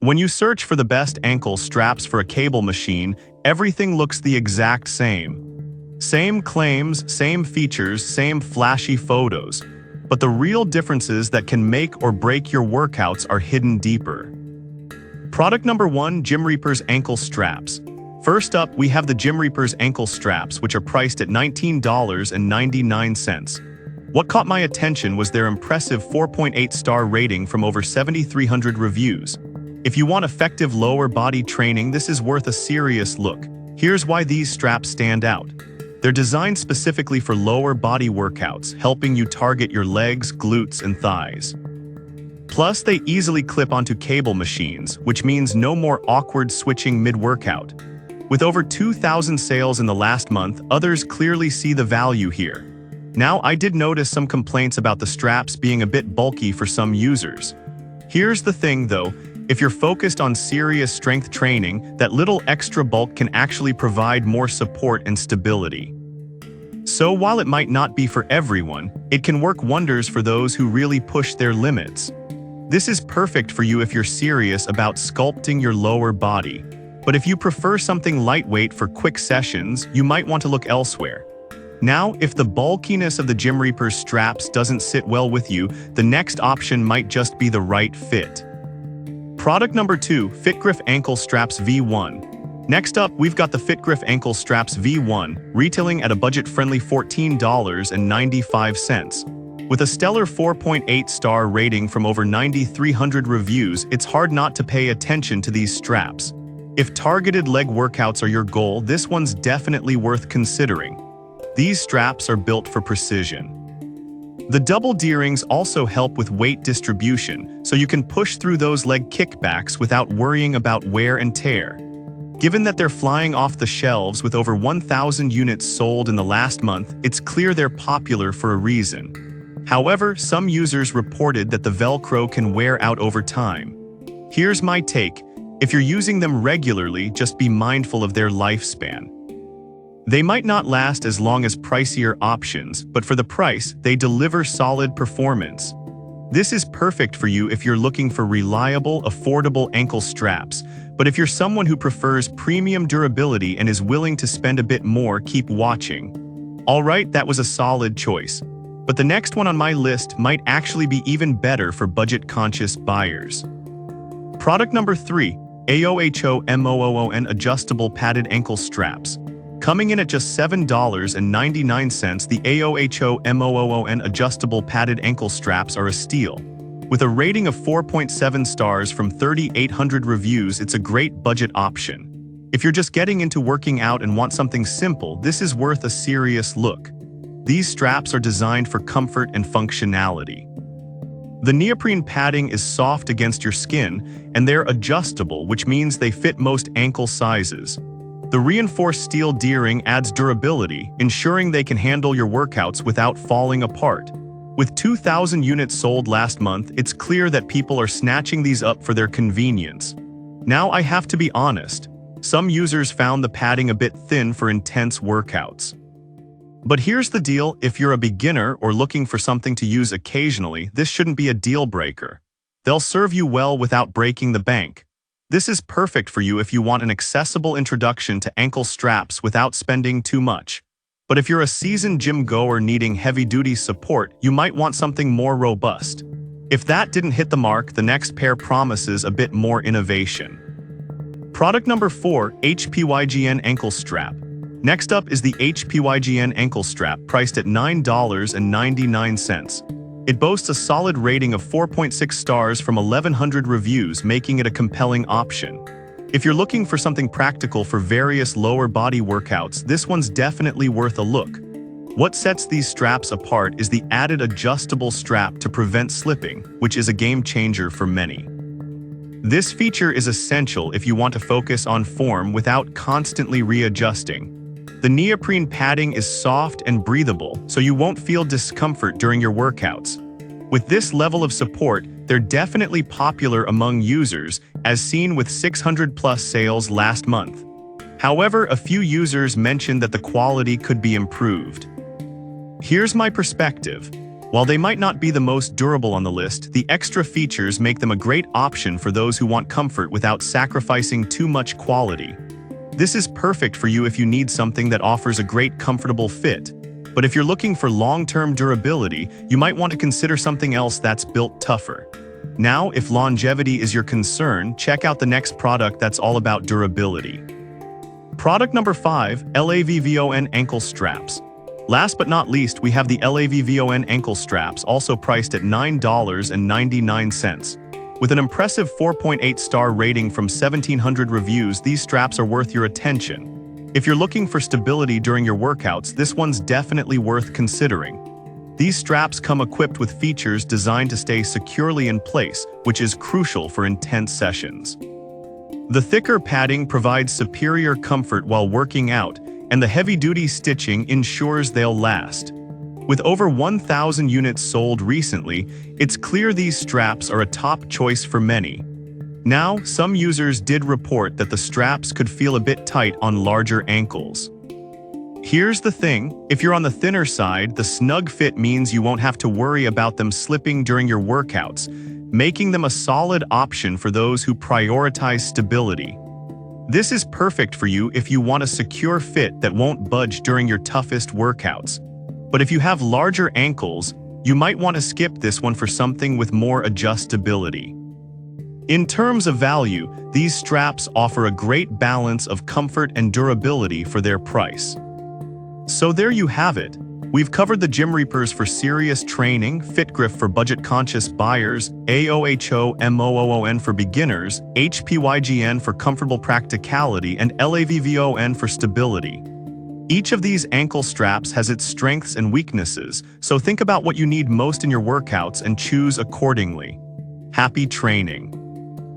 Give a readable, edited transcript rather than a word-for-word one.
When you search for the best ankle straps for a cable machine, everything looks the exact same. Same claims, same features, same flashy photos. But the real differences that can make or break your workouts are hidden deeper. Product number 1, Gym Reaper's Ankle Straps. First up, we have the Gym Reaper's Ankle Straps, which are priced at $19.99. What caught my attention was their impressive 4.8-star rating from over 7,300 reviews. If you want effective lower body training, this is worth a serious look. Here's why these straps stand out. They're designed specifically for lower body workouts, helping you target your legs, glutes, and thighs. Plus, they easily clip onto cable machines, which means no more awkward switching mid-workout. With over 2,000 sales in the last month, others clearly see the value here. Now, I did notice some complaints about the straps being a bit bulky for some users. Here's the thing though, if you're focused on serious strength training, that little extra bulk can actually provide more support and stability. So while it might not be for everyone, it can work wonders for those who really push their limits. This is perfect for you if you're serious about sculpting your lower body. But if you prefer something lightweight for quick sessions, you might want to look elsewhere. Now, if the bulkiness of the Gym Reaper's straps doesn't sit well with you, the next option might just be the right fit. Product number 2, FitGriff Ankle Straps V1. Next up, we've got the FitGriff Ankle Straps V1, retailing at a budget-friendly $14.95. With a stellar 4.8-star rating from over 9,300 reviews, it's hard not to pay attention to these straps. If targeted leg workouts are your goal, this one's definitely worth considering. These straps are built for precision. The double D-rings also help with weight distribution, so you can push through those leg kickbacks without worrying about wear and tear. Given that they're flying off the shelves with over 1,000 units sold in the last month, it's clear they're popular for a reason. However, some users reported that the Velcro can wear out over time. Here's my take. If you're using them regularly, just be mindful of their lifespan. They might not last as long as pricier options, but for the price, they deliver solid performance. This is perfect for you if you're looking for reliable, affordable ankle straps, but if you're someone who prefers premium durability and is willing to spend a bit more, keep watching. Alright, that was a solid choice. But the next one on my list might actually be even better for budget-conscious buyers. Product number 3, AOHO-MOON Adjustable Padded Ankle Straps. Coming in at just $7.99, the AOHO-MOON Adjustable Padded Ankle Straps are a steal. With a rating of 4.7 stars from 3,800 reviews, it's a great budget option. If you're just getting into working out and want something simple, this is worth a serious look. These straps are designed for comfort and functionality. The neoprene padding is soft against your skin, and they're adjustable, which means they fit most ankle sizes. The reinforced steel D-ring adds durability, ensuring they can handle your workouts without falling apart. With 2,000 units sold last month, it's clear that people are snatching these up for their convenience. Now, I have to be honest. Some users found the padding a bit thin for intense workouts. But here's the deal, if you're a beginner or looking for something to use occasionally, this shouldn't be a deal breaker. They'll serve you well without breaking the bank. This is perfect for you if you want an accessible introduction to ankle straps without spending too much. But if you're a seasoned gym goer needing heavy-duty support, you might want something more robust. If that didn't hit the mark, the next pair promises a bit more innovation. Product number 4, HPYGN Ankle Strap. Next up is the HPYGN Ankle Strap, priced at $9.99. It boasts a solid rating of 4.6 stars from 1,100 reviews, making it a compelling option. If you're looking for something practical for various lower body workouts, this one's definitely worth a look. What sets these straps apart is the added adjustable strap to prevent slipping, which is a game changer for many. This feature is essential if you want to focus on form without constantly readjusting. The neoprene padding is soft and breathable, so you won't feel discomfort during your workouts. With this level of support, they're definitely popular among users, as seen with 600+ sales last month. However, a few users mentioned that the quality could be improved. Here's my perspective. While they might not be the most durable on the list, the extra features make them a great option for those who want comfort without sacrificing too much quality. This is perfect for you if you need something that offers a great comfortable fit. But if you're looking for long-term durability, you might want to consider something else that's built tougher. Now, if longevity is your concern, check out the next product that's all about durability. Product number 5, LAVVON Ankle Straps. Last but not least, we have the LAVVON ankle straps, also priced at $9.99. With an impressive 4.8-star rating from 1,700 reviews, these straps are worth your attention. If you're looking for stability during your workouts, this one's definitely worth considering. These straps come equipped with features designed to stay securely in place, which is crucial for intense sessions. The thicker padding provides superior comfort while working out, and the heavy-duty stitching ensures they'll last. With over 1,000 units sold recently, it's clear these straps are a top choice for many. Now, some users did report that the straps could feel a bit tight on larger ankles. Here's the thing, if you're on the thinner side, the snug fit means you won't have to worry about them slipping during your workouts, making them a solid option for those who prioritize stability. This is perfect for you if you want a secure fit that won't budge during your toughest workouts. But if you have larger ankles, you might want to skip this one for something with more adjustability. In terms of value, these straps offer a great balance of comfort and durability for their price. So there you have it. We've covered the Gym Reapers for serious training, FitGriff for budget-conscious buyers, AOHOMOON for beginners, HPYGN for comfortable practicality, and LAVVON for stability. Each of these ankle straps has its strengths and weaknesses, so think about what you need most in your workouts and choose accordingly. Happy training!